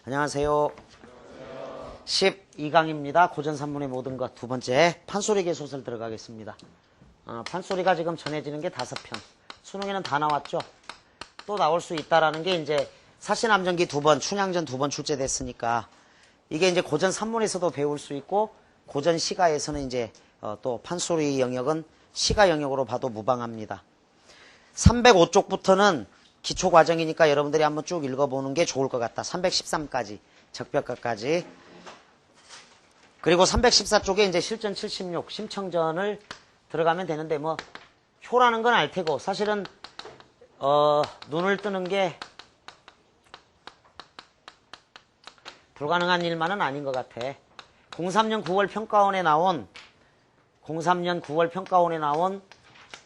안녕하세요. 12강입니다. 고전산문의 모든 것 두 번째 판소리계 소설 들어가겠습니다. 판소리가 지금 전해지는 게 5편. 수능에는 다 나왔죠. 또 나올 수 있다라는 게 이제 사시남전기 2번, 춘향전 2번 출제됐으니까 이게 이제 고전산문에서도 배울 수 있고 고전 시가에서는 이제 또 판소리 영역은 시가 영역으로 봐도 무방합니다. 305쪽부터는 기초 과정이니까 여러분들이 한번 쭉 읽어보는 게 좋을 것 같다. 313까지, 적벽가까지. 그리고 314쪽에 이제 실전 76, 심청전을 들어가면 되는데, 뭐, 효라는 건 알 테고, 사실은, 눈을 뜨는 게 불가능한 일만은 아닌 것 같아. 03년 9월 평가원에 나온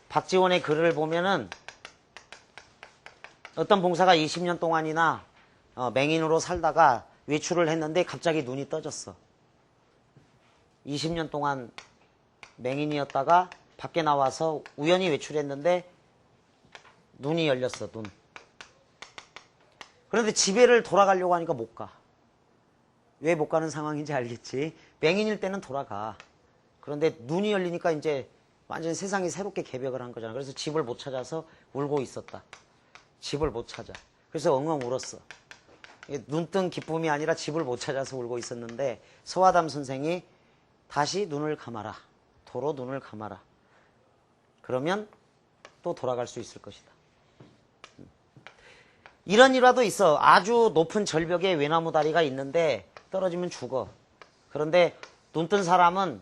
박지원의 글을 보면은 어떤 봉사가 20년 동안이나 맹인으로 살다가 외출을 했는데 갑자기 눈이 떠졌어. 20년 동안 맹인이었다가 밖에 나와서 우연히 외출했는데 눈이 열렸어, 눈. 그런데 집에를 돌아가려고 하니까 못 가. 왜 못 가는 상황인지 알겠지? 맹인일 때는 돌아가. 그런데 눈이 열리니까 이제 완전히 세상이 새롭게 개벽을 한 거잖아. 그래서 집을 못 찾아서 울고 있었다. 집을 못 찾아. 그래서 엉엉 울었어. 눈뜬 기쁨이 아니라 집을 못 찾아서 울고 있었는데 서화담 선생이 다시 눈을 감아라. 도로 눈을 감아라. 그러면 또 돌아갈 수 있을 것이다. 이런 일화도 있어. 아주 높은 절벽에 외나무 다리가 있는데 떨어지면 죽어. 그런데 눈뜬 사람은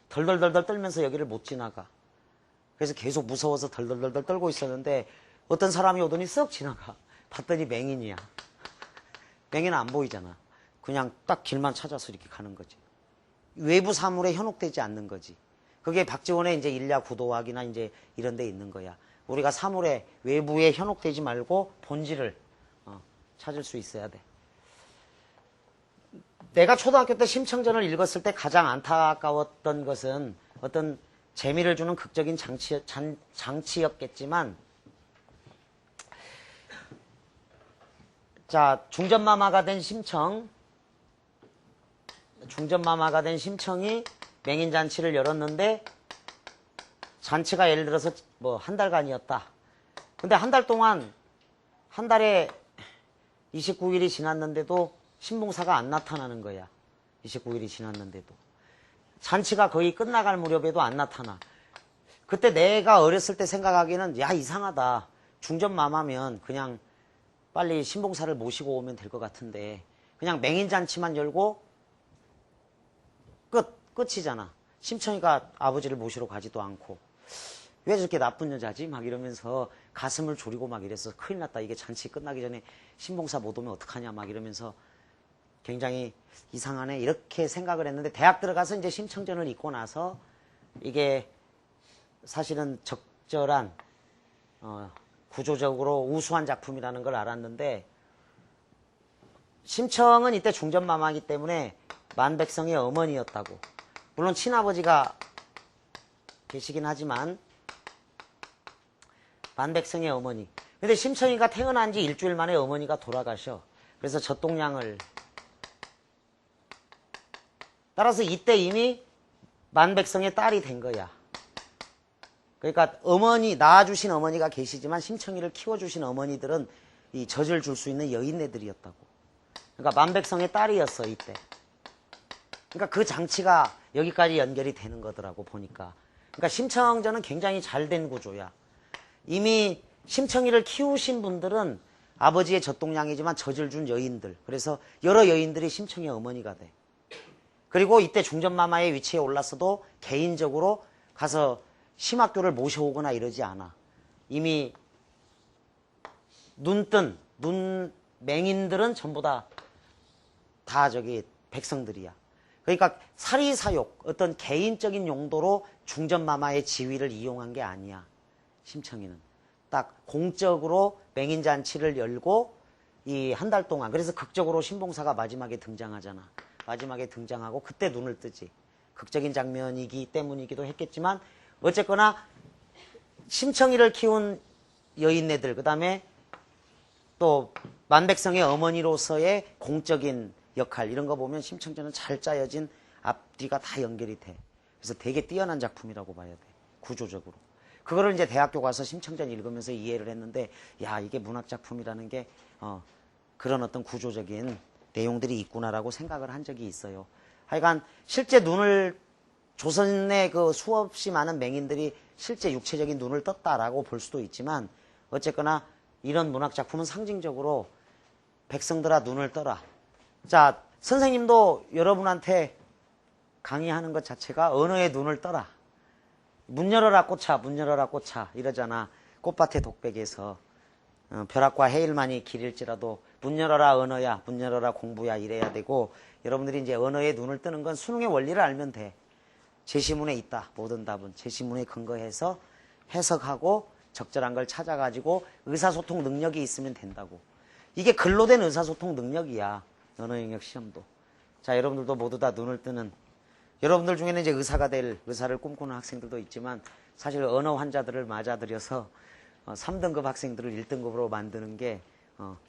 덜덜덜덜 떨면서 여기를 못 지나가. 그래서 계속 무서워서 덜덜덜덜 떨고 있었는데 어떤 사람이 오더니 쓱 지나가. 봤더니 맹인이야. 맹인은 안 보이잖아. 그냥 딱 길만 찾아서 이렇게 가는 거지. 외부 사물에 현혹되지 않는 거지. 그게 박지원의 이제 일야 구도학이나 이제 이런 데 있는 거야. 우리가 사물에 외부에 현혹되지 말고 본질을 찾을 수 있어야 돼. 내가 초등학교 때 심청전을 읽었을 때 가장 안타까웠던 것은 어떤 재미를 주는 극적인 장치였겠지만, 자, 중전마마가 된 심청이 맹인잔치를 열었는데, 잔치가 예를 들어서 뭐 한 달간이었다. 근데 한 달에 29일이 지났는데도 신봉사가 안 나타나는 거야. 29일이 지났는데도. 잔치가 거의 끝나갈 무렵에도 안 나타나. 그때 내가 어렸을 때 생각하기에는 야, 이상하다. 중전마마면 그냥 빨리 신봉사를 모시고 오면 될 것 같은데 그냥 맹인잔치만 열고 끝이잖아. 심청이가 아버지를 모시러 가지도 않고 왜 저렇게 나쁜 여자지? 막 이러면서 가슴을 졸이고 막 이래서 큰일 났다. 이게 잔치 끝나기 전에 신봉사 못 오면 어떡하냐 막 이러면서 굉장히 이상하네 이렇게 생각을 했는데 대학 들어가서 이제 심청전을 읽고 나서 이게 사실은 적절한 구조적으로 우수한 작품이라는 걸 알았는데 심청은 이때 중전마마이기 때문에 만백성의 어머니였다고. 물론 친아버지가 계시긴 하지만 만백성의 어머니. 근데 심청이가 태어난 지 일주일 만에 어머니가 돌아가셔. 그래서 젖동량을 따라서 이때 이미 만백성의 딸이 된 거야. 그러니까 낳아주신 어머니가 계시지만 심청이를 키워주신 어머니들은 이 젖을 줄 수 있는 여인네들이었다고. 그러니까 만백성의 딸이었어, 이때. 그러니까 그 장치가 여기까지 연결이 되는 거더라고, 보니까. 그러니까 심청전은 굉장히 잘 된 구조야. 이미 심청이를 키우신 분들은 아버지의 젖동량이지만 젖을 준 여인들. 그래서 여러 여인들이 심청의 어머니가 돼. 그리고 이때 중전마마의 위치에 올랐어도 개인적으로 가서 심학교를 모셔오거나 이러지 않아. 이미 맹인들은 전부 다 저기 백성들이야. 그러니까 사리사욕, 어떤 개인적인 용도로 중전마마의 지위를 이용한 게 아니야. 심청이는. 딱 공적으로 맹인잔치를 열고 이 한 달 동안. 그래서 극적으로 신봉사가 마지막에 등장하잖아. 마지막에 등장하고 그때 눈을 뜨지. 극적인 장면이기 때문이기도 했겠지만 어쨌거나 심청이를 키운 여인네들, 그 다음에 또 만백성의 어머니로서의 공적인 역할 이런 거 보면 심청전은 잘 짜여진 앞뒤가 다 연결이 돼. 그래서 되게 뛰어난 작품이라고 봐야 돼. 구조적으로. 그거를 이제 대학교 가서 심청전 읽으면서 이해를 했는데 야 이게 문학작품이라는 게 그런 어떤 구조적인 내용들이 있구나라고 생각을 한 적이 있어요. 하여간 실제 눈을 조선의 그 수없이 많은 맹인들이 실제 육체적인 눈을 떴다라고 볼 수도 있지만 어쨌거나 이런 문학작품은 상징적으로 백성들아 눈을 떠라. 자, 선생님도 여러분한테 강의하는 것 자체가 언어의 눈을 떠라. 문 열어라 꽃아, 문 열어라 꽃아 이러잖아. 꽃밭의 독백에서 벼락과 해일만이 길일지라도 문 열어라 언어야, 문 열어라 공부야 이래야 되고 여러분들이 이제 언어의 눈을 뜨는 건 수능의 원리를 알면 돼. 제시문에 있다. 모든 답은 제시문에 근거해서 해석하고 적절한 걸 찾아가지고 의사소통 능력이 있으면 된다고. 이게 글로 된 의사소통 능력이야. 언어 영역 시험도. 자, 여러분들도 모두 다 눈을 뜨는 여러분들 중에는 이제 의사가 될 의사를 꿈꾸는 학생들도 있지만 사실 언어 환자들을 맞아들여서 3등급 학생들을 1등급으로 만드는 게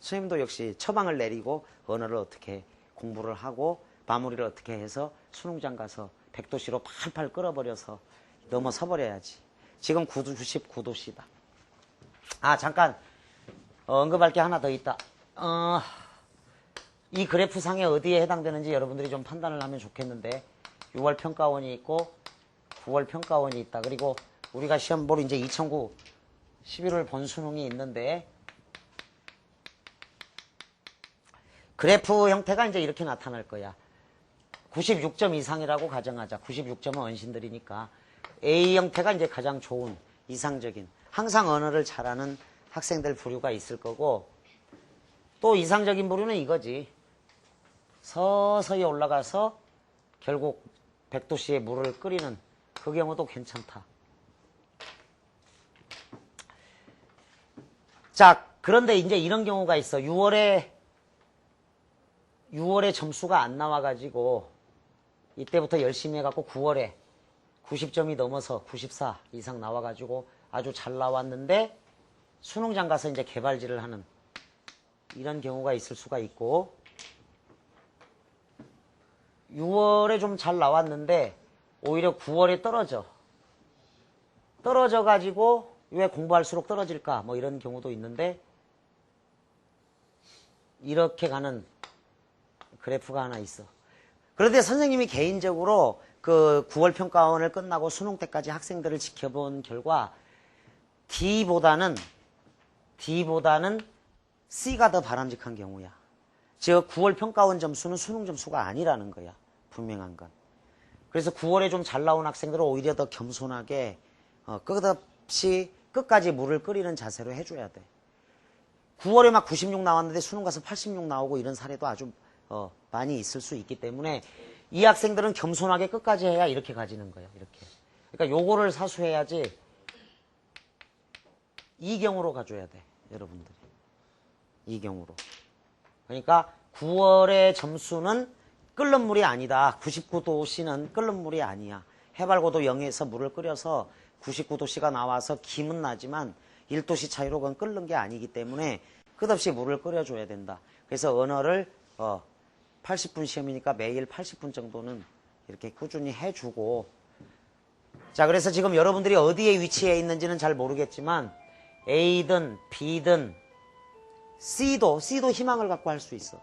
선생님도 역시 처방을 내리고 언어를 어떻게 공부를 하고 마무리를 어떻게 해서 수능장 가서 100도씨로 팔팔 끓어버려서 넘어서 버려야지. 지금 99도씨다. 아 잠깐 언급할 게 하나 더 있다. 이 그래프상에 어디에 해당되는지 여러분들이 좀 판단을 하면 좋겠는데 6월 평가원이 있고 9월 평가원이 있다. 그리고 우리가 시험 볼 이제 2009 11월 본 수능이 있는데 그래프 형태가 이제 이렇게 나타날 거야. 96점 이상이라고 가정하자. 96점은 언신들이니까 A 형태가 이제 가장 좋은 이상적인 항상 언어를 잘하는 학생들 부류가 있을 거고 또 이상적인 부류는 이거지. 서서히 올라가서 결국 100도씨에 물을 끓이는 그 경우도 괜찮다. 자, 그런데 이제 이런 경우가 있어. 6월에 점수가 안 나와가지고 이때부터 열심히 해갖고 9월에 90점이 넘어서 94 이상 나와가지고 아주 잘 나왔는데 수능장 가서 이제 개발지를 하는 이런 경우가 있을 수가 있고 6월에 좀 잘 나왔는데 오히려 9월에 떨어져가지고 왜 공부할수록 떨어질까 뭐 이런 경우도 있는데 이렇게 가는 그래프가 하나 있어. 그런데 선생님이 개인적으로 그 9월 평가원을 끝나고 수능 때까지 학생들을 지켜본 결과 D보다는 C가 더 바람직한 경우야. 즉 9월 평가원 점수는 수능 점수가 아니라는 거야. 분명한 건. 그래서 9월에 좀 잘 나온 학생들은 오히려 더 겸손하게 끝없이 끝까지 물을 끓이는 자세로 해줘야 돼. 9월에 막 96 나왔는데 수능 가서 86 나오고 이런 사례도 아주 많이 있을 수 있기 때문에 이 학생들은 겸손하게 끝까지 해야 이렇게 가지는 거예요. 이렇게. 그러니까 요거를 사수해야지 이 경우로 가줘야 돼. 여러분들이. 이 경우로. 그러니까 9월의 점수는 끓는 물이 아니다. 99도씨는 끓는 물이 아니야. 해발고도 0에서 물을 끓여서 99도씨가 나와서 김은 나지만 1도씨 차이로 그건 끓는 게 아니기 때문에 끝없이 물을 끓여줘야 된다. 그래서 언어를 80분 시험이니까 매일 80분 정도는 이렇게 꾸준히 해주고 자 그래서 지금 여러분들이 어디에 위치해 있는지는 잘 모르겠지만 A든 B든 C도 희망을 갖고 할 수 있어.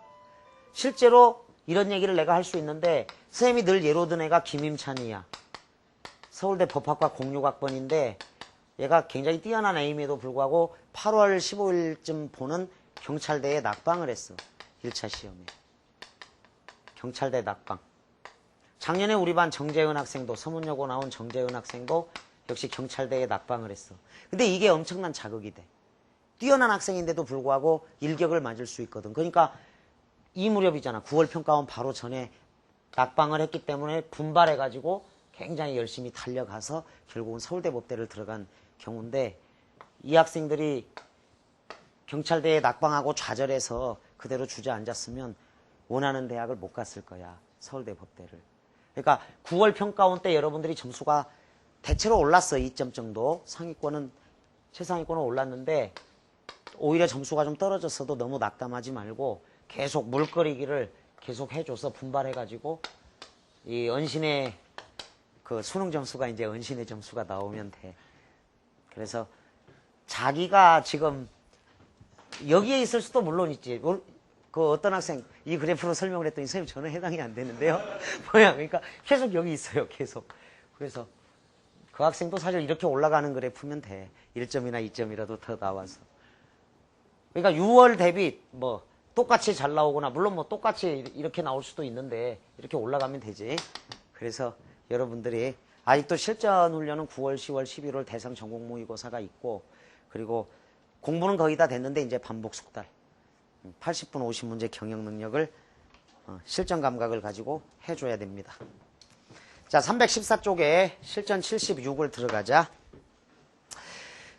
실제로 이런 얘기를 내가 할 수 있는데 선생님이 늘 예로 든 애가 김임찬이야. 서울대 법학과 06학번인데 얘가 굉장히 뛰어난 애임에도 불구하고 8월 15일쯤 보는 경찰대에 낙방을 했어. 1차 시험에. 경찰대 낙방. 작년에 우리 반 정재은 학생도 서문여고 나온 정재은 학생도 역시 경찰대에 낙방을 했어. 근데 이게 엄청난 자극이 돼. 뛰어난 학생인데도 불구하고 일격을 맞을 수 있거든. 그러니까 이 무렵이잖아. 9월 평가원 바로 전에 낙방을 했기 때문에 분발해가지고 굉장히 열심히 달려가서 결국은 서울대 법대를 들어간 경우인데 이 학생들이 경찰대에 낙방하고 좌절해서 그대로 주저앉았으면 원하는 대학을 못 갔을 거야. 서울대 법대를. 그러니까 9월 평가원 때 여러분들이 점수가 대체로 올랐어. 2점 정도. 상위권은 최상위권은 올랐는데 오히려 점수가 좀 떨어졌어도 너무 낙담하지 말고 계속 물끓이기를 계속 해줘서 분발해가지고 이 은신의 그 수능 점수가 이제 은신의 점수가 나오면 돼. 그래서 자기가 지금 여기에 있을 수도 물론 있지. 그 어떤 학생 이 그래프로 설명을 했더니 선생님 저는 해당이 안 되는데요. 뭐야? 그러니까 계속 여기 있어요. 계속. 그래서 그 학생도 사실 이렇게 올라가는 그래프면 돼. 1점이나 2점이라도 더 나와서. 그러니까 6월 대비 뭐 똑같이 잘 나오거나 물론 뭐 똑같이 이렇게 나올 수도 있는데 이렇게 올라가면 되지. 그래서 여러분들이 아직도 실전 훈련은 9월, 10월, 11월 대상 전공 모의고사가 있고 그리고 공부는 거의 다 됐는데 이제 반복 숙달 80분 50문제 경영 능력을 실전 감각을 가지고 해줘야 됩니다. 자, 314쪽에 실전 76을 들어가자.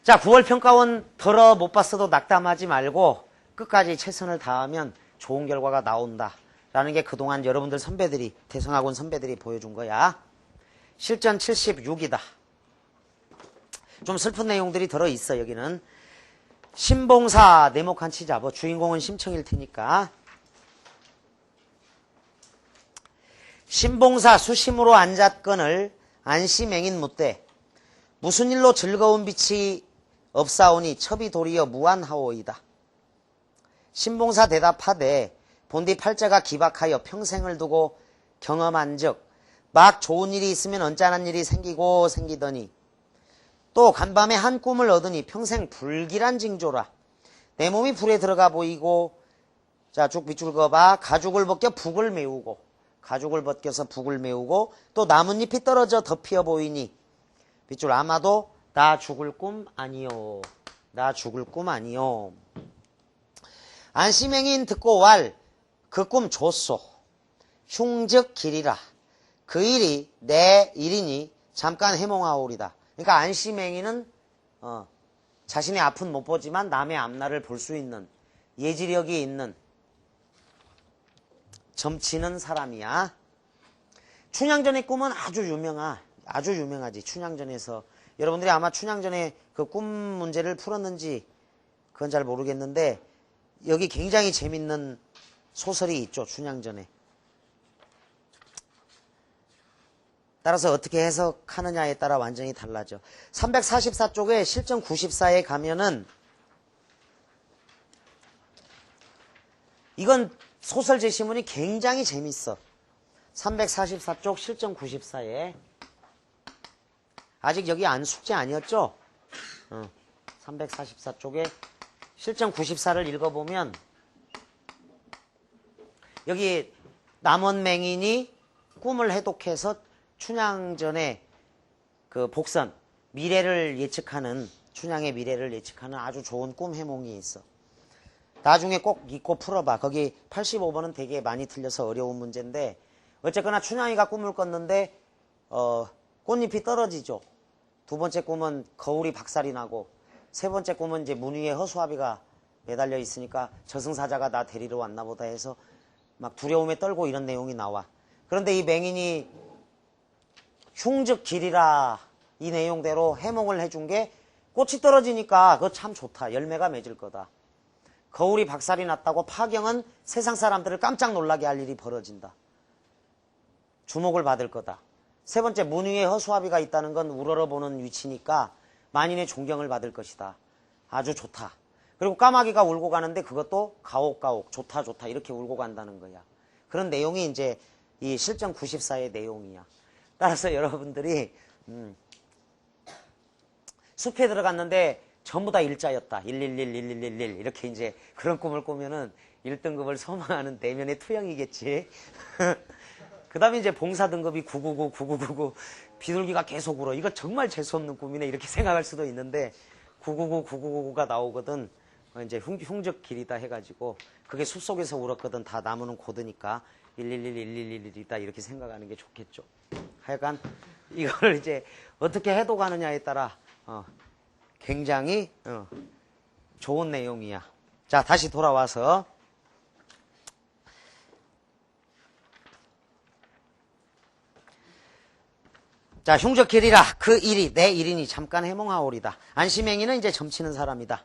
자, 9월 평가원 더러 못 봤어도 낙담하지 말고 끝까지 최선을 다하면 좋은 결과가 나온다 라는 게 그동안 여러분들 선배들이 대성학원 선배들이 보여준 거야. 실전 76이다. 좀 슬픈 내용들이 들어있어. 여기는 신봉사 네모칸 치자. 뭐 주인공은 심청일 테니까. 신봉사 수심으로 앉았건을 안시맹인 묻되 무슨 일로 즐거운 빛이 없사오니 첩이 도리어 무한하오이다. 신봉사 대답하되 본디 팔자가 기박하여 평생을 두고 경험한 적 막 좋은 일이 있으면 언짢은 일이 생기고 생기더니 또 간밤에 한 꿈을 얻으니 평생 불길한 징조라. 내 몸이 불에 들어가 보이고 자, 쭉 밑줄 그어봐. 가죽을 벗겨 북을 메우고 가죽을 벗겨서 북을 메우고 또 나뭇잎이 떨어져 덮여 보이니 밑줄 아마도 나 죽을 꿈 아니요. 나 죽을 꿈 아니요. 안시맹인 듣고 왈 그 꿈 좋소. 흉즉 길이라. 그 일이 내 일이니 잠깐 해몽하오리다. 그러니까 안시맹이는 자신의 앞은 못 보지만 남의 앞날을 볼 수 있는 예지력이 있는 점치는 사람이야. 춘향전의 꿈은 아주 유명하지. 춘향전에서 여러분들이 아마 춘향전에 그 꿈 문제를 풀었는지 그건 잘 모르겠는데 여기 굉장히 재밌는 소설이 있죠. 춘향전에. 따라서 어떻게 해석하느냐에 따라 완전히 달라져. 344쪽에 실전 94에 가면은 이건 소설 제시문이 굉장히 재밌어. 344쪽 실전 94에 아직 여기 안 숙제 아니었죠? 344쪽에 실전 94를 읽어보면 여기 남원맹인이 꿈을 해독해서 춘향전의 그 복선, 미래를 예측하는, 춘향의 미래를 예측하는 아주 좋은 꿈 해몽이 있어. 나중에 꼭 읽고 풀어봐. 거기 85번은 되게 많이 틀려서 어려운 문제인데 어쨌거나 춘향이가 꿈을 꿨는데 꽃잎이 떨어지죠. 두 번째 꿈은 거울이 박살이 나고 세 번째 꿈은 이제 문 위에 허수아비가 매달려 있으니까 저승사자가 나 데리러 왔나 보다 해서 막 두려움에 떨고 이런 내용이 나와. 그런데 이 맹인이 흉즉 길이라 이 내용대로 해몽을 해준 게 꽃이 떨어지니까 그거 참 좋다. 열매가 맺을 거다. 거울이 박살이 났다고 파경은 세상 사람들을 깜짝 놀라게 할 일이 벌어진다. 주목을 받을 거다. 세 번째, 문 위에 허수아비가 있다는 건 우러러보는 위치니까 만인의 존경을 받을 것이다. 아주 좋다. 그리고 까마귀가 울고 가는데 그것도 가옥가옥 좋다 좋다 이렇게 울고 간다는 거야. 그런 내용이 이제 이 실전 94의 내용이야. 따라서 여러분들이 숲에 들어갔는데 전부 다 일자였다. 111, 1111 이렇게 이제 그런 꿈을 꾸면은 1등급을 소망하는 내면의 투영이겠지. 그 다음에 이제 봉사 등급이 999, 9999 비둘기가 계속 울어. 이거 정말 재수없는 꿈이네 이렇게 생각할 수도 있는데 999, 999가 나오거든. 이제 흉적 길이다 해가지고 그게 숲속에서 울었거든. 다 나무는 고드니까 111, 111이다 이렇게 생각하는 게 좋겠죠. 하여간 이걸 이제 어떻게 해독하느냐에 따라 굉장히 좋은 내용이야. 자, 다시 돌아와서 자, 흉적 길이라 그 일이 내 일이니 잠깐 해몽하오리다. 안시맹이는 이제 점치는 사람이다.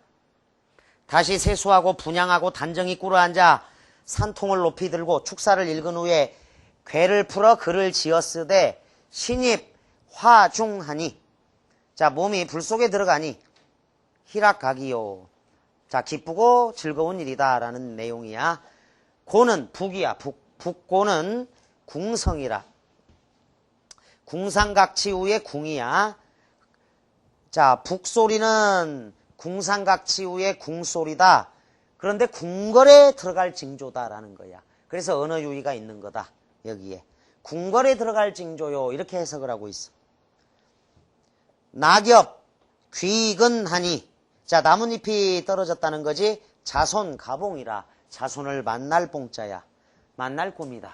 다시 세수하고 분양하고 단정히 꿇어앉아 산통을 높이 들고 축사를 읽은 후에 괴를 풀어 글을 지었으되 신입 화중하니. 자, 몸이 불 속에 들어가니 희락각이요. 자, 기쁘고 즐거운 일이다 라는 내용이야. 고는 북이야. 북고는 궁성이라. 궁상각치우의 궁이야. 자, 북소리는 궁상각치우의 궁소리다. 그런데 궁궐에 들어갈 징조다라는 거야. 그래서 언어 유의가 있는 거다. 여기에. 궁궐에 들어갈 징조요. 이렇게 해석을 하고 있어. 낙엽 귀근하니. 자, 나뭇잎이 떨어졌다는 거지. 자손 가봉이라. 자손을 만날 봉자야. 만날 꿈이다.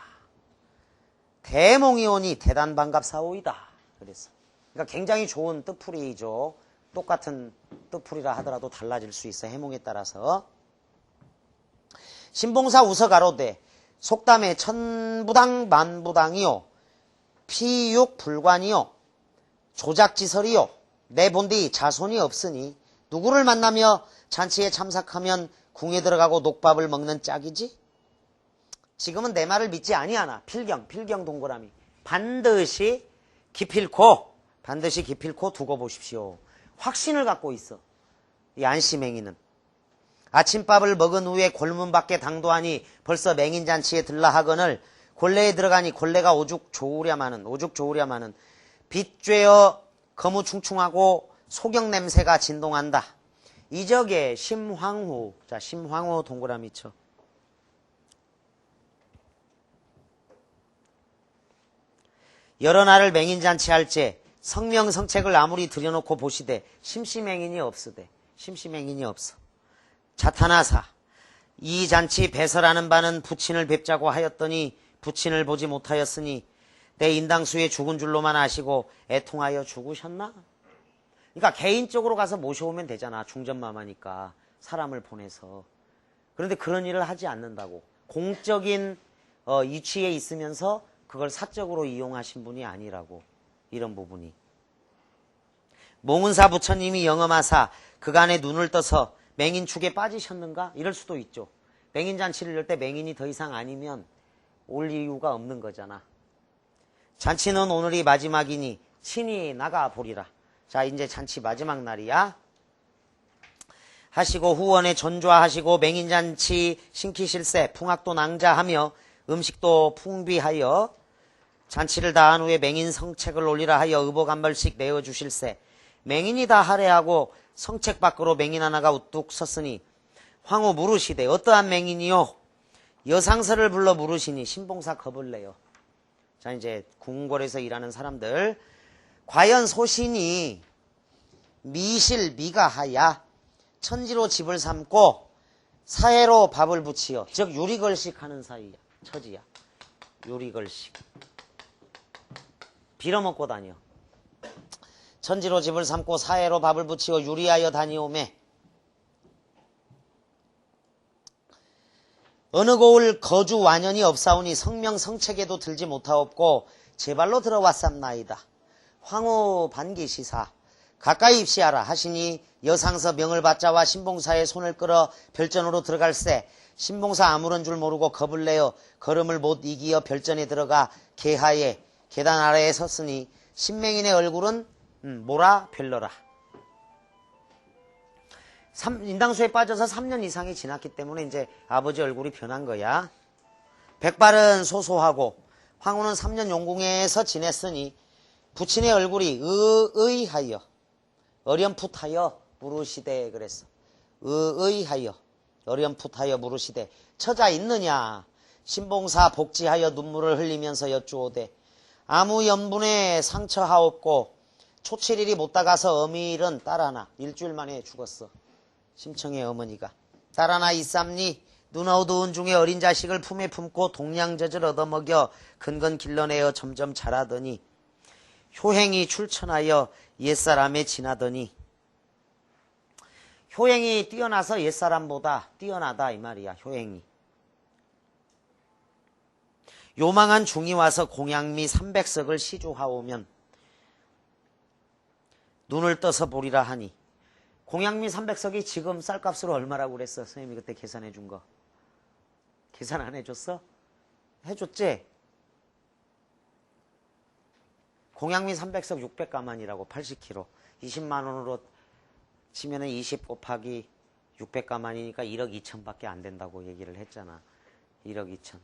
대몽이 오니 대단 반갑사오이다. 그래서. 그러니까 굉장히 좋은 뜻풀이죠. 똑같은 뜻풀이라 하더라도 달라질 수 있어. 해몽에 따라서. 신봉사 우서가로되 속담에 천부당 만부당이요 피육불관이요 조작지설이요 내 본디 자손이 없으니 누구를 만나며 잔치에 참석하면 궁에 들어가고 녹밥을 먹는 짝이지? 지금은 내 말을 믿지 아니하나. 필경 동그라미. 반드시 기필코 두고 보십시오. 확신을 갖고 있어. 이 안시맹이는. 아침밥을 먹은 후에 골문 밖에 당도하니 벌써 맹인잔치에 들라 하거늘 골래에 들어가니 골래가 오죽 좋으랴마는 빛쬐어 거무충충하고 소경 냄새가 진동한다. 이적에 심황후. 자, 심황후 동그라미 쳐. 여러 날을 맹인잔치 할제 성명성책을 아무리 들여놓고 보시되 심시맹인이 없으되. 심시맹인이 없어. 자타나사 이 잔치 배설하는 바는 부친을 뵙자고 하였더니 부친을 보지 못하였으니 내 인당수에 죽은 줄로만 아시고 애통하여 죽으셨나? 그러니까 개인적으로 가서 모셔오면 되잖아. 중전마마니까 사람을 보내서. 그런데 그런 일을 하지 않는다고. 공적인 이치에 있으면서 그걸 사적으로 이용하신 분이 아니라고. 이런 부분이. 몽은사 부처님이 영험하사 그간에 눈을 떠서 맹인축에 빠지셨는가? 이럴 수도 있죠. 맹인잔치를 열 때 맹인이 더 이상 아니면 올 이유가 없는 거잖아. 잔치는 오늘이 마지막이니 친히 나가보리라. 자, 이제 잔치 마지막 날이야. 하시고 후원에 전좌하시고 맹인잔치 신키실세 풍악도 낭자하며 음식도 풍비하여 잔치를 다한 후에 맹인 성책을 올리라 하여 의복 한 벌씩 내어주실세. 맹인이 다 할애하고 성책 밖으로 맹인 하나가 우뚝 섰으니 황후 물으시되 어떠한 맹인이요? 여상서를 불러 물으시니 신봉사 겁을 내요. 자, 이제 궁궐에서 일하는 사람들. 과연 소신이 미가하야 천지로 집을 삼고 사해로 밥을 붙이어. 즉 유리걸식 하는 사이야. 처지야. 유리걸식. 빌어먹고 다녀. 천지로 집을 삼고 사해로 밥을 붙이어 유리하여 다니오매. 어느 고을 거주 완연히 없사오니 성명 성책에도 들지 못하옵고 제발로 들어왔삼나이다. 황후 반기시사 가까이 입시하라 하시니 여상서 명을 받자와 신봉사의 손을 끌어 별전으로 들어갈새. 신봉사 아무런 줄 모르고 겁을 내어 걸음을 못 이기어 별전에 들어가 계하에 계단 아래에 섰으니 신맹인의 얼굴은 모라 별러라. 인당수에 빠져서 3년 이상이 지났기 때문에 이제 아버지 얼굴이 변한 거야. 백발은 소소하고 황후는 3년 용궁에서 지냈으니 부친의 얼굴이 의하여 어렴풋하여 물으시되. 그랬어. 의하여 어렴풋하여 물으시되 처자 있느냐? 신봉사 복지하여 눈물을 흘리면서 여쭈오되 아무 염분에 상처하옵고 초칠일이 못 다가서 어미일은 딸하나. 일주일 만에 죽었어. 심청의 어머니가. 딸하나 있삼니 눈 어두운 중에 어린 자식을 품에 품고 동량젖을 얻어먹여 근근 길러내어 점점 자라더니 효행이 출천하여 옛사람에 지나더니. 효행이 뛰어나서 옛사람보다 뛰어나다 이 말이야. 효행이. 요망한 중이 와서 공양미 300석을 시주하오면 눈을 떠서 보리라 하니 공양미 300석이 지금 쌀값으로 얼마라고 그랬어? 선생님이 그때 계산해 준 거. 계산 안 해줬어? 해줬지? 공양미 300석 600가만이라고 80kg. 20만 원으로 치면은 20 곱하기 600가만이니까 1억 2천밖에 안 된다고 얘기를 했잖아. 1억 2천.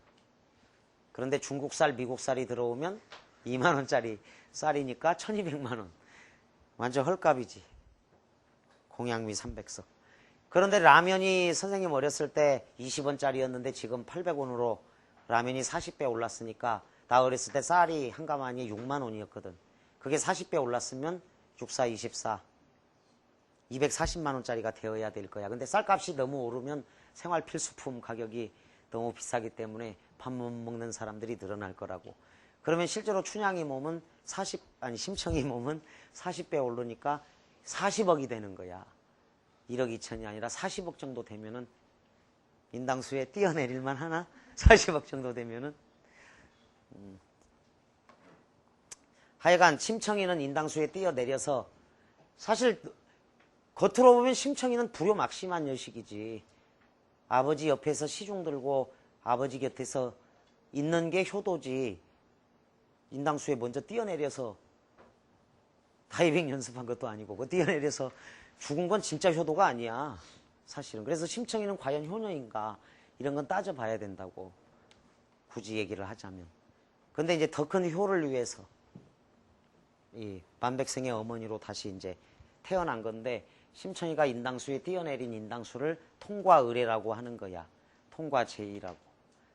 그런데 중국쌀, 미국쌀이 들어오면 2만 원짜리 쌀이니까 1200만 원. 완전 헐값이지. 공양미 300석. 그런데 라면이 선생님 어렸을 때 20원짜리였는데 지금 800원으로 라면이 40배 올랐으니까 나 어렸을 때 쌀이 한 가마니에 6만 원이었거든. 그게 40배 올랐으면 64, 24, 240만 원짜리가 되어야 될 거야. 근데 쌀값이 너무 오르면 생활 필수품 가격이 너무 비싸기 때문에 밥 못 먹는 사람들이 늘어날 거라고. 그러면 실제로 춘향이 몸은 심청이 몸은 40배 오르니까 40억이 되는 거야. 1억 2천이 아니라 40억 정도 되면은 인당수에 뛰어내릴만 하나? 40억 정도 되면은 하여간 심청이는 인당수에 뛰어내려서 사실 겉으로 보면 심청이는 불효막심한 여식이지. 아버지 옆에서 시중 들고 아버지 곁에서 있는 게 효도지. 인당수에 먼저 뛰어내려서 다이빙 연습한 것도 아니고 그 뛰어내려서 죽은 건 진짜 효도가 아니야. 사실은. 그래서 심청이는 과연 효녀인가 이런 건 따져봐야 된다고. 굳이 얘기를 하자면. 근데 이제 더 큰 효를 위해서 이 만백성의 어머니로 다시 이제 태어난 건데 심청이가 인당수에 뛰어내린 인당수를 통과의례라고 하는 거야. 통과제의라고.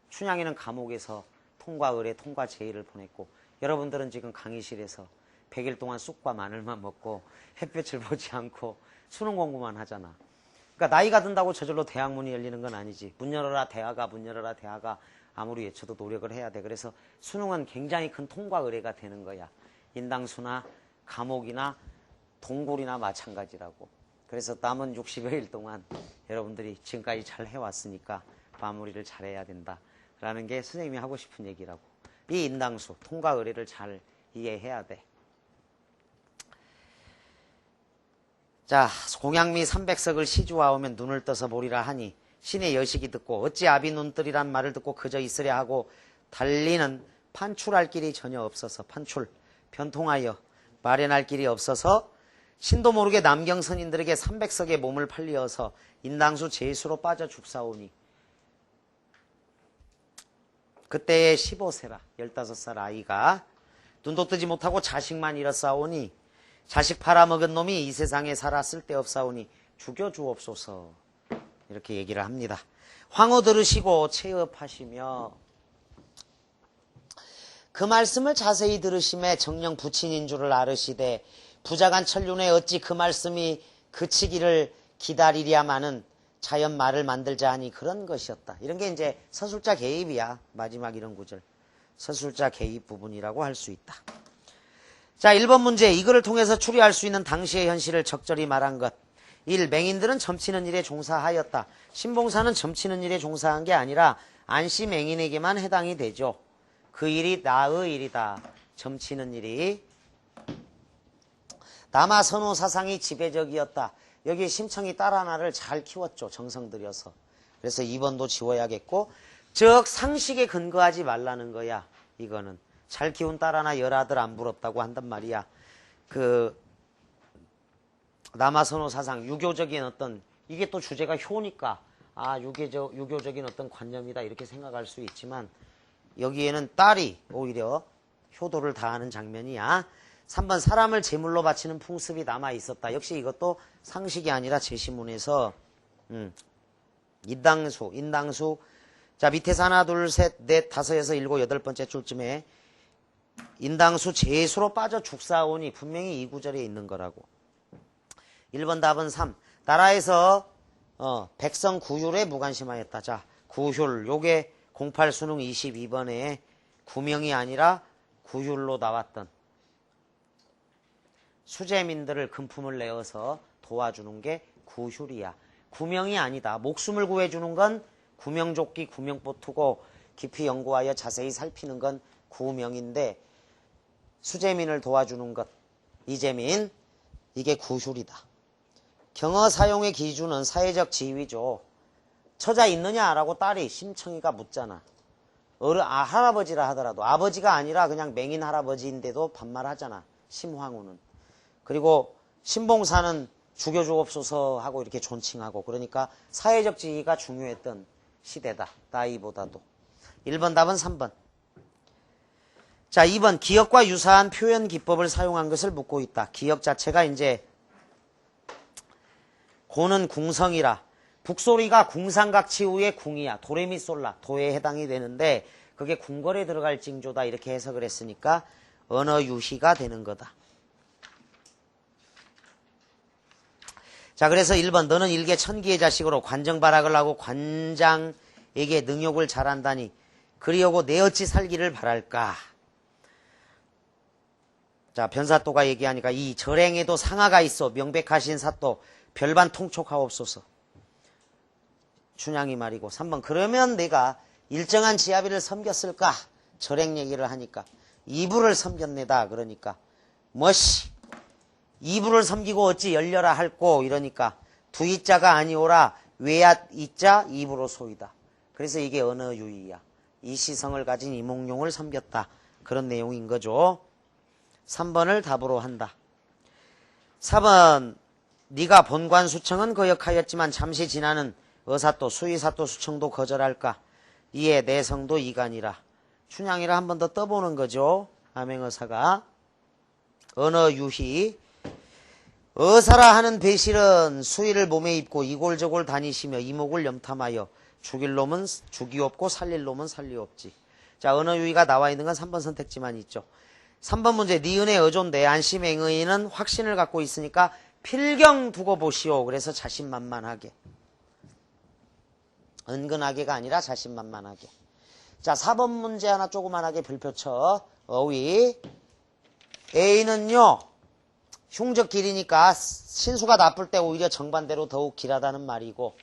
춘향이는 감옥에서 통과의례, 통과제의를 보냈고 여러분들은 지금 강의실에서 100일 동안 쑥과 마늘만 먹고 햇볕을 보지 않고 수능 공부만 하잖아. 그러니까 나이가 든다고 저절로 대학 문이 열리는 건 아니지. 문 열어라 대학아, 문 열어라 대학아 아무리 외쳐도 노력을 해야 돼. 그래서 수능은 굉장히 큰 통과의례가 되는 거야. 인당수나 감옥이나 동굴이나 마찬가지라고. 그래서 남은 60여일 동안 여러분들이 지금까지 잘 해왔으니까 마무리를 잘해야 된다라는 게 선생님이 하고 싶은 얘기라고. 이 인당수, 통과의례를 잘 이해해야 돼. 자, 공양미 300석을 시주하오면 눈을 떠서 보리라 하니 신의 여식이 듣고 어찌 아비 눈뜰이란 말을 듣고 그저 있으랴 하고 달리는 판출할 길이 전혀 없어서 판출, 변통하여 마련할 길이 없어서 신도 모르게 남경 선인들에게 300석의 몸을 팔리어서 인당수 제수로 빠져 죽사오니 그때에 15세라 15살 아이가 눈도 뜨지 못하고 자식만 잃었사오니 자식 팔아먹은 놈이 이 세상에 살아 쓸데없사오니 죽여주옵소서 이렇게 얘기를 합니다. 황후 들으시고 체업하시며 그 말씀을 자세히 들으심에 정령 부친인 줄을 아르시되 부자간 천륜에 어찌 그 말씀이 그치기를 기다리랴마는 자연 말을 만들자 하니 그런 것이었다. 이런 게 이제 서술자 개입이야. 마지막 이런 구절. 서술자 개입 부분이라고 할 수 있다. 자, 1번 문제. 이거를 통해서 추리할 수 있는 당시의 현실을 적절히 말한 것. 1. 맹인들은 점치는 일에 종사하였다. 신봉사는 점치는 일에 종사한 게 아니라 안씨 맹인에게만 해당이 되죠. 그 일이 나의 일이다. 점치는 일이. 남아선호 사상이 지배적이었다. 여기 심청이 딸 하나를 잘 키웠죠. 정성 들여서. 그래서 2번도 지워야겠고 즉 상식에 근거하지 말라는 거야. 이거는. 잘 키운 딸 하나 열아들 안 부럽다고 한단 말이야. 그 남아선호 사상, 유교적인 어떤 이게 또 주제가 효니까 유교적인 어떤 관념이다 이렇게 생각할 수 있지만 여기에는 딸이 오히려 효도를 다하는 장면이야. 3번 사람을 제물로 바치는 풍습이 남아 있었다. 역시 이것도 상식이 아니라 제시문에서 인당수 자 밑에서 하나 둘 셋 넷 다섯에서 일곱 여덟 번째 줄쯤에 인당수 제수로 빠져 죽사오니 분명히 이 구절에 있는 거라고. 1번 답은 3. 나라에서 백성 구휼에 무관심하였다. 자 구휼 요게 08 수능 22번에 구명이 아니라 구휼로 나왔던 수재민들을 금품을 내어서 도와주는 게 구휼이야. 구명이 아니다. 목숨을 구해주는 건 구명조끼, 구명보투고 깊이 연구하여 자세히 살피는 건 구명인데 수재민을 도와주는 것, 이재민, 이게 구휼이다. 경어 사용의 기준은 사회적 지위죠. 처자 있느냐라고 딸이 심청이가 묻잖아. 할아버지라 하더라도 아버지가 아니라 그냥 맹인 할아버지인데도 반말하잖아. 심황후는. 그리고 신봉사는 죽여주옵소서 하고 이렇게 존칭하고, 그러니까 사회적 지위가 중요했던 시대다. 나이보다도. 1번 답은 3번. 자, 2번 기역과 유사한 표현 기법을 사용한 것을 묻고 있다. 기역 자체가 이제 고는 궁성이라, 북소리가 궁상각치우의 궁이야. 도레미솔라 도에 해당이 되는데 그게 궁궐에 들어갈 징조다 이렇게 해석을 했으니까 언어유희가 되는 거다. 자, 그래서 1번 너는 일개 천기의 자식으로 관정발악을 하고 관장에게 능욕을 잘한다니 그리하고 내 어찌 살기를 바랄까. 자, 변사또가 얘기하니까 이 절행에도 상하가 있어 명백하신 사또 별반 통촉하옵소서. 춘향이 말이고. 3번 그러면 내가 일정한 지아비를 섬겼을까. 절행 얘기를 하니까 이불을 섬겼네다. 그러니까 뭐시 이불을 섬기고 어찌 열려라 할꼬. 이러니까 두이자가 아니오라 외앗 이자 이불로 소이다. 그래서 이게 언어유희야. 이 시성을 가진 이몽룡을 섬겼다. 그런 내용인 거죠. 3번을 답으로 한다. 4번 네가 본관 수청은 거역하였지만 잠시 지나는 어사또 수의사또 수청도 거절할까. 이에 내성도 이간이라. 춘향이를 한 번 더 떠보는 거죠. 암행어사가. 언어유희. 어사라 하는 배실은 수의를 몸에 입고 이골저골 다니시며 이목을 염탐하여 죽일 놈은 죽이옵고 살릴 놈은 살리옵지. 자, 언어유희가 나와 있는 건 3번 선택지만 있죠. 3번 문제 니은의 어조인데 안심행의는 확신을 갖고 있으니까 필경 두고 보시오. 그래서 자신만만하게. 은근하게가 아니라 자신만만하게. 자, 4번 문제 하나 조그만하게 별표 쳐. 어휘. A는요. 흉적 길이니까 신수가 나쁠 때 오히려 정반대로 더욱 길하다는 말이고,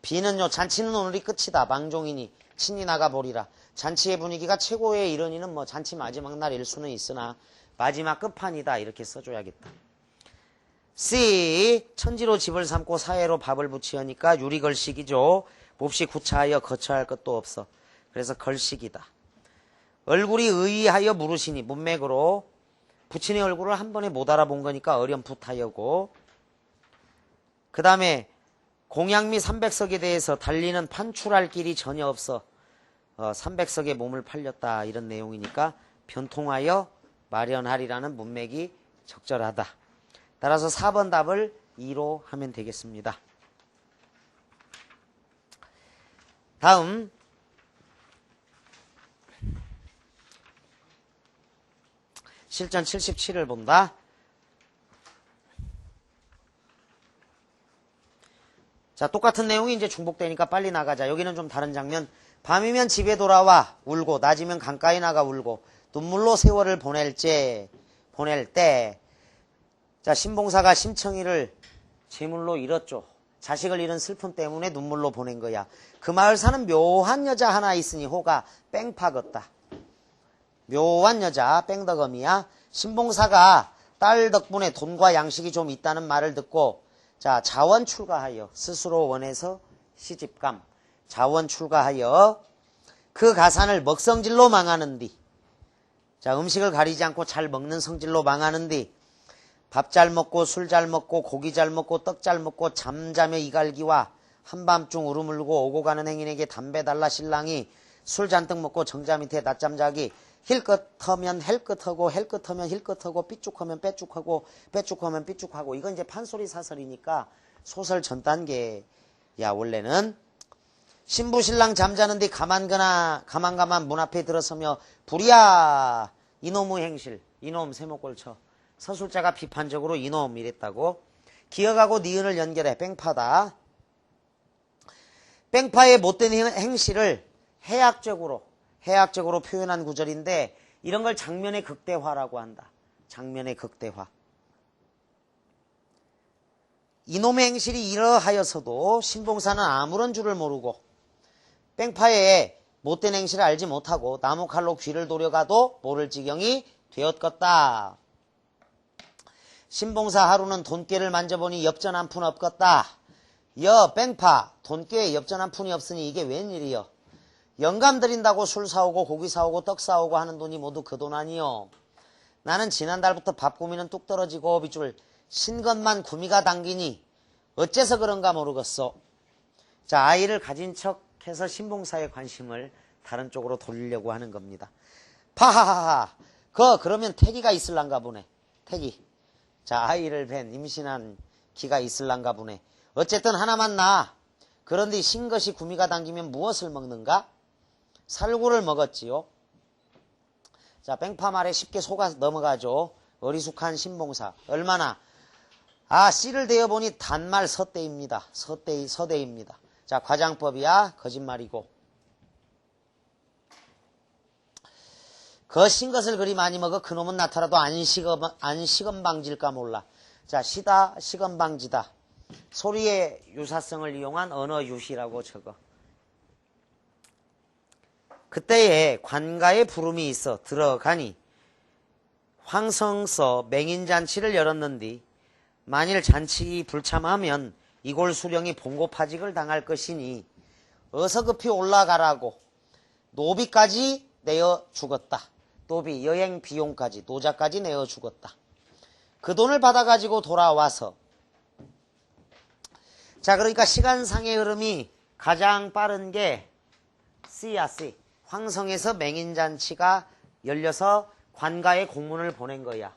B는요. 잔치는 오늘이 끝이다. 망종이니 친히 나가보리라. 잔치의 분위기가 최고의 이르니는 뭐 잔치 마지막 날일 수는 있으나 마지막 끝판이다. 이렇게 써줘야겠다. C. 천지로 집을 삼고 사회로 밥을 부치하니까 유리걸식이죠. 몹시 구차하여 거처할 것도 없어. 그래서 걸식이다. 얼굴이 의의하여 물으시니 문맥으로 부친의 얼굴을 한 번에 못 알아본 거니까 어렴풋하여고, 그 다음에 공양미 300석에 대해서 달리는 판출할 길이 전혀 없어 300석에 몸을 팔렸다 이런 내용이니까 변통하여 마련하리라는 문맥이 적절하다. 따라서 4번 답을 2로 하면 되겠습니다. 다음 실전 77을 본다. 자, 똑같은 내용이 이제 중복되니까 빨리 나가자. 여기는 좀 다른 장면. 밤이면 집에 돌아와 울고 낮이면 강가에 나가 울고 눈물로 세월을 보낼 때. 자, 신봉사가 심청이를 제물로 잃었죠. 자식을 잃은 슬픔 때문에 눈물로 보낸 거야. 그 마을 사는 묘한 여자 하나 있으니 호가 뺑파겄다. 묘한 여자 뺑덕엄이야. 신봉사가 딸 덕분에 돈과 양식이 좀 있다는 말을 듣고 자, 자원 출가하여 스스로 원해서 시집감. 자원 출가하여 그 가산을 먹성질로 망하는 뒤. 자, 음식을 가리지 않고 잘 먹는 성질로 망하는 뒤. 밥 잘 먹고 술 잘 먹고 고기 잘 먹고 떡 잘 먹고 잠자며 이갈기와 한밤중 울음물고 오고 가는 행인에게 담배 달라 신랑이 술 잔뜩 먹고 정자 밑에 낮잠 자기. 힐끗하면 헬끗하고 헬끗하면 힐끗하고 삐죽하면 빼죽하고 빼죽하면 삐죽하고. 이건 이제 판소리 사설이니까 소설 전 단계야. 원래는 신부 신랑 잠자는 뒤 가만 문 앞에 들어서며 불이야 이놈의 행실. 이놈 세목골 쳐. 서술자가 비판적으로 이놈 이랬다고. 기억하고 니은을 연결해. 뺑파다. 뺑파의 못된 행실을 해학적으로 표현한 구절인데 이런 걸 장면의 극대화라고 한다. 장면의 극대화. 이놈의 행실이 이러하여서도 신봉사는 아무런 줄을 모르고 뺑파의 못된 행실을 알지 못하고 나무칼로 귀를 도려가도 모를 지경이 되었겠다. 신봉사 하루는 돈꾀를 만져보니 엽전 한 푼 없겠다. 여 뺑파 돈꾀에 엽전 한 푼이 없으니 이게 웬일이여. 영감 드린다고 술 사오고 고기 사오고 떡 사오고 하는 돈이 모두 그 돈 아니요. 나는 지난달부터 밥 구미는 뚝 떨어지고 빗줄 신것만 구미가 당기니 어째서 그런가 모르겠소. 자, 아이를 가진 척해서 신봉사의 관심을 다른 쪽으로 돌리려고 하는 겁니다. 파하하하. 그러면 태기가 있을란가 보네. 태기. 자, 아이를 뵌 임신한 기가 있을란가 보네. 어쨌든 하나만 낳아. 그런데 신것이 구미가 당기면 무엇을 먹는가? 살구를 먹었지요. 자, 뺑파 말에 쉽게 속아 넘어가죠. 어리숙한 신봉사. 얼마나? 씨를 대어보니 단말 서대입니다. 서대입니다. 자, 과장법이야. 거짓말이고. 그 신것을 그리 많이 먹어 그놈은 나타나도 안시건방질까 몰라. 자, 시다, 시건방지다. 소리의 유사성을 이용한 언어유시라고 적어. 그때에 관가에 부름이 있어 들어가니 황성서 맹인잔치를 열었는디 만일 잔치 불참하면 이골 수령이 봉고파직을 당할 것이니 어서 급히 올라가라고 노비까지 내어 죽었다. 노비 여행 비용까지 노자까지 내어 죽었다. 그 돈을 받아가지고 돌아와서 자, 그러니까 시간상의 흐름이 가장 빠른 게 C야, C. 황성에서 맹인잔치가 열려서 관가에 공문을 보낸 거야.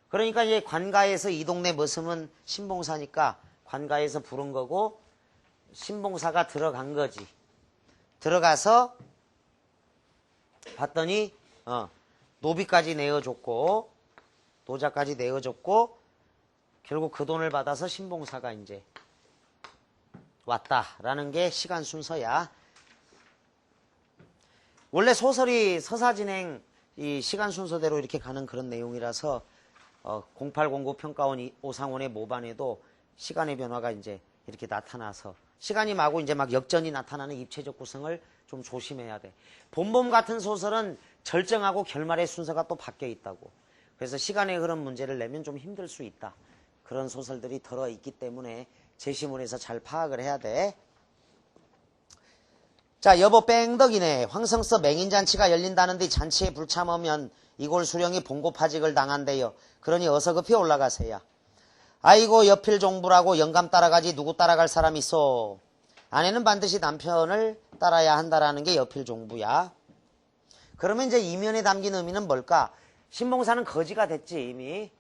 그러니까 이제 관가에서 이 동네 머슴은 신봉사니까 관가에서 부른 거고 신봉사가 들어간 거지. 들어가서 봤더니 노비까지 내어줬고 노자까지 내어줬고 결국 그 돈을 받아서 신봉사가 이제 왔다라는 게 시간 순서야. 원래 소설이 서사진행 이 시간 순서대로 이렇게 가는 그런 내용이라서 0809 평가원 오상원의 모반에도 시간의 변화가 이제 이렇게 나타나서 시간이 마구 이제 막 역전이 나타나는 입체적 구성을 좀 조심해야 돼. 본범 같은 소설은 절정하고 결말의 순서가 또 바뀌어 있다고. 그래서 시간의 흐름 문제를 내면 좀 힘들 수 있다. 그런 소설들이 들어있기 때문에 제시문에서 잘 파악을 해야 돼. 자, 여보 뺑덕이네. 황성서 맹인잔치가 열린다는데 잔치에 불참하면 이골 수령이 봉고파직을 당한대요. 그러니 어서 급히 올라가세요. 아이고 여필 종부라고 영감 따라가지 누구 따라갈 사람 있어. 아내는 반드시 남편을 따라야 한다라는 게 여필 종부야. 그러면 이제 이면에 담긴 의미는 뭘까? 신봉사는 거지가 됐지 이미.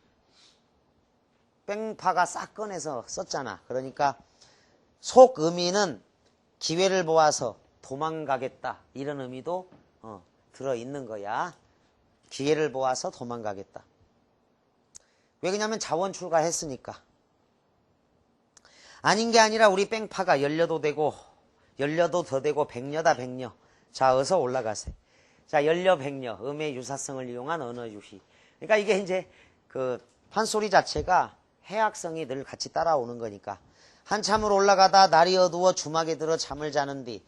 뺑파가 싹 꺼내서 썼잖아. 그러니까 속 의미는 기회를 보아서 도망가겠다 이런 의미도 들어있는 거야. 기회를 보아서 도망가겠다. 왜 그러냐면 자원 출가했으니까. 아닌 게 아니라 우리 뺑파가 열려도 되고 열려도 더 되고 백녀다 백녀. 자, 어서 올라가세. 자, 열려 백녀 음의 유사성을 이용한 언어유희. 그러니까 이게 이제 그 판소리 자체가 해악성이 늘 같이 따라오는 거니까. 한참을 올라가다 날이 어두워 주막에 들어 잠을 자는디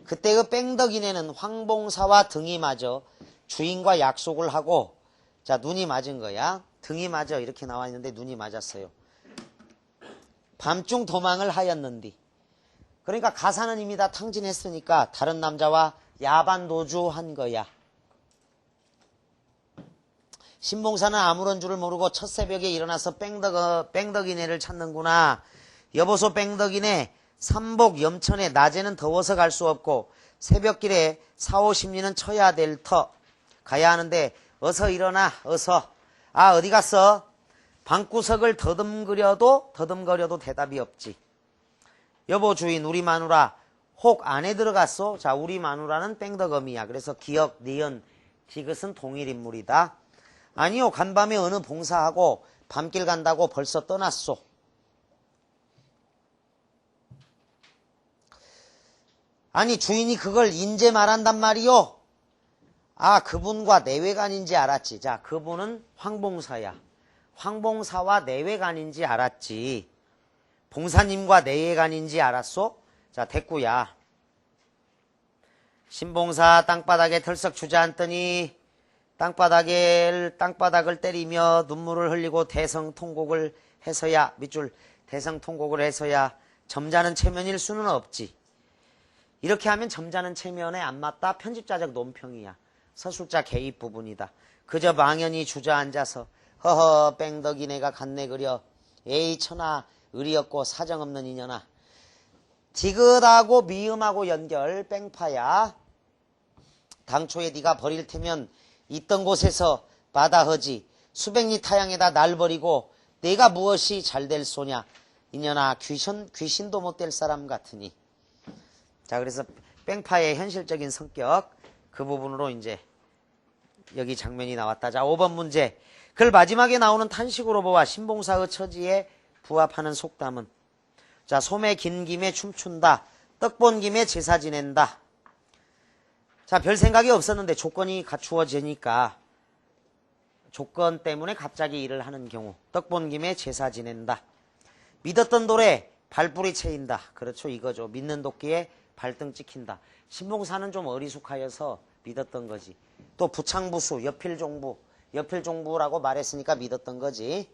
그때 그 뺑덕이네는 황봉사와 등이 맞아 주인과 약속을 하고 자, 눈이 맞은 거야. 등이 맞아 이렇게 나와 있는데 눈이 맞았어요. 밤중 도망을 하였는디. 그러니까 가사는 이미 다 탕진했으니까 다른 남자와 야반도주한 거야. 신봉사는 아무런 줄을 모르고 첫 새벽에 일어나서 뺑덕이네를 찾는구나. 여보소 뺑덕이네. 삼복 염천에 낮에는 더워서 갈 수 없고 새벽길에 4,50리는 쳐야 될 터. 가야 하는데 어서 일어나 어서. 어디 갔어? 방구석을 더듬거려도 대답이 없지. 여보 주인 우리 마누라 혹 안에 들어갔어? 자, 우리 마누라는 뺑덕어미야. 그래서 기역, 니은, 디귿은 동일 인물이다. 아니요, 간밤에 어느 봉사하고 밤길 간다고 벌써 떠났소. 아니 주인이 그걸 인제 말한단 말이요. 그분과 내외간인지 알았지. 자, 그분은 황봉사야. 황봉사와 내외간인지 알았지. 봉사님과 내외간인지 알았소? 자, 됐구야. 신봉사 땅바닥에 털썩 주저앉더니 땅바닥을 때리며 눈물을 흘리고 대성통곡을 해서야 밑줄 대성통곡을 해서야 점잖은 체면일 수는 없지. 이렇게 하면 점잖은 체면에 안 맞다. 편집자적 논평이야. 서술자 개입 부분이다. 그저 망연히 주저앉아서 허허 뺑덕이 내가 갔네 그려 에이 천하 의리없고 사정없는 인연아. 디귿하고 미음하고 연결 뺑파야. 당초에 네가 버릴 테면 있던 곳에서 마다허지 수백리 타양에다 날 버리고 내가 무엇이 잘 될 소냐. 인연아 귀신도 못 될 사람 같으니. 자, 그래서 뺑파의 현실적인 성격 그 부분으로 이제 여기 장면이 나왔다. 자, 5번 문제. 글 마지막에 나오는 탄식으로 보아 신봉사의 처지에 부합하는 속담은. 자, 소매 긴 김에 춤춘다. 떡 본 김에 제사 지낸다. 자, 별 생각이 없었는데 조건이 갖추어지니까 조건 때문에 갑자기 일을 하는 경우. 떡 본 김에 제사 지낸다. 믿었던 돌에 발뿌리 채인다. 그렇죠, 이거죠. 믿는 도끼에 발등 찍힌다. 신봉사는 좀 어리숙하여서 믿었던 거지. 또 부창부수, 여필종부라고 말했으니까 믿었던 거지.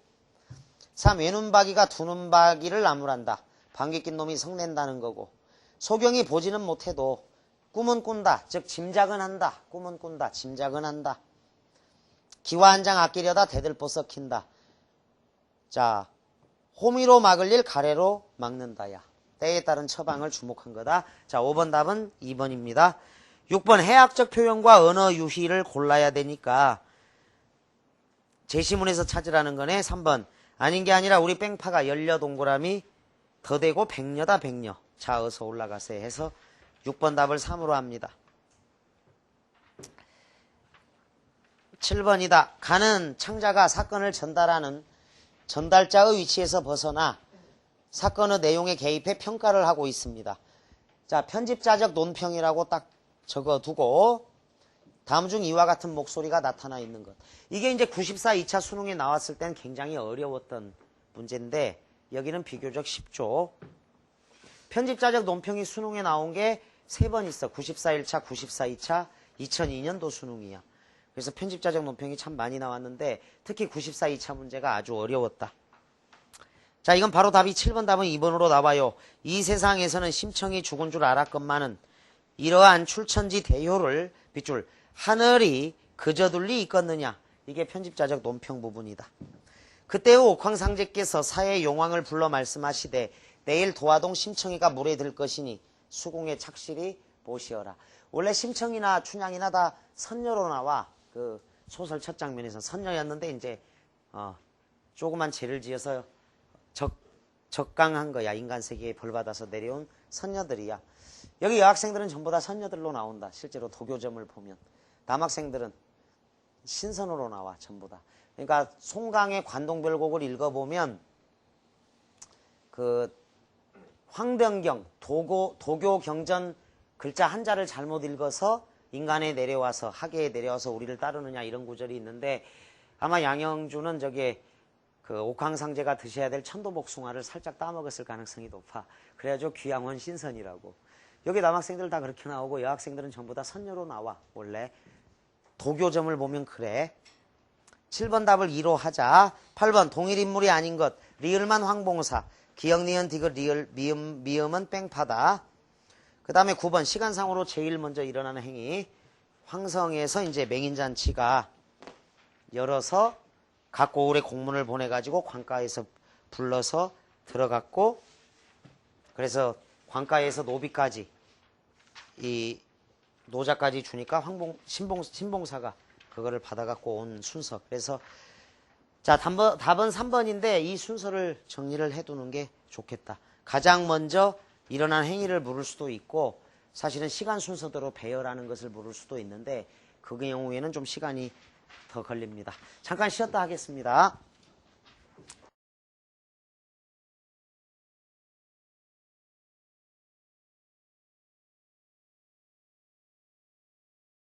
3. 외눈박이가 두눈박이를 나무란다. 방귀 낀 놈이 성낸다는 거고. 소경이 보지는 못해도 꿈은 꾼다. 즉 짐작은 한다. 꿈은 꾼다. 짐작은 한다. 기와 한 장 아끼려다 대들보 썩힌다. 자, 호미로 막을 일 가래로 막는다야. 때에 따른 처방을 주목한 거다. 자, 5번 답은 2번입니다. 6번 해학적 표현과 언어 유희를 골라야 되니까 제시문에서 찾으라는 거네. 3번 아닌 게 아니라 우리 뺑파가 열려 동그라미 더 되고 백녀다 백녀. 자, 어서 올라가세요 해서 6번 답을 3으로 합니다. 7번이다. 가는 창자가 사건을 전달하는 전달자의 위치에서 벗어나 사건의 내용에 개입해 평가를 하고 있습니다. 자, 편집자적 논평이라고 딱 적어두고 다음 중 이와 같은 목소리가 나타나 있는 것. 이게 이제 94 2차 수능에 나왔을 땐 굉장히 어려웠던 문제인데 여기는 비교적 쉽죠. 편집자적 논평이 수능에 나온 게 3번 있어. 94 1차, 94 2차, 2002년도 수능이야. 그래서 편집자적 논평이 참 많이 나왔는데 특히 94 2차 문제가 아주 어려웠다. 자, 이건 바로 답이 7번 답은 2번으로 나와요. 이 세상에서는 심청이 죽은 줄 알았건만은 이러한 출천지 대효를 빗줄 하늘이 그저둘리 있겠느냐. 이게 편집자적 논평 부분이다. 그때의 옥황상제께서 사해 용왕을 불러 말씀하시되 내일 도화동 심청이가 물에 들 것이니 수공에 착실히 보시어라. 원래 심청이나 춘향이나 다 선녀로 나와. 그 소설 첫 장면에서 선녀였는데 이제 조그만 죄를 지어서 적강한 거야. 인간 세계에 벌 받아서 내려온 선녀들이야. 여기 여학생들은 전부 다 선녀들로 나온다. 실제로 도교점을 보면. 남학생들은 신선으로 나와. 전부 다. 그러니까 송강의 관동별곡을 읽어보면 그 황병경 도교 경전 글자 한자를 잘못 읽어서 인간에 내려와서 학계에 내려와서 우리를 따르느냐 이런 구절이 있는데 아마 양영주는 저게 그 옥황상제가 드셔야 될 천도복숭아를 살짝 따먹었을 가능성이 높아. 그래야죠 귀양원 신선이라고. 여기 남학생들 다 그렇게 나오고 여학생들은 전부 다 선녀로 나와. 원래 도교점을 보면 그래. 7번 답을 2로 하자. 8번 동일인물이 아닌 것. 리을만 황봉사. 기역, 니은, 디귿, 리을, 미음은 뺑파다. 그 다음에 9번 시간상으로 제일 먼저 일어나는 행위. 황성에서 이제 맹인잔치가 열어서 각 고을에 공문을 보내가지고 관가에서 불러서 들어갔고 그래서 관가에서 노비까지 이 노자까지 주니까 신봉사가 그거를 받아갖고 온 순서. 그래서 자, 답은 3번인데 이 순서를 정리를 해두는 게 좋겠다. 가장 먼저 일어난 행위를 물을 수도 있고 사실은 시간 순서대로 배열하는 것을 물을 수도 있는데 그 경우에는 좀 시간이 더 걸립니다. 잠깐 쉬었다 하겠습니다.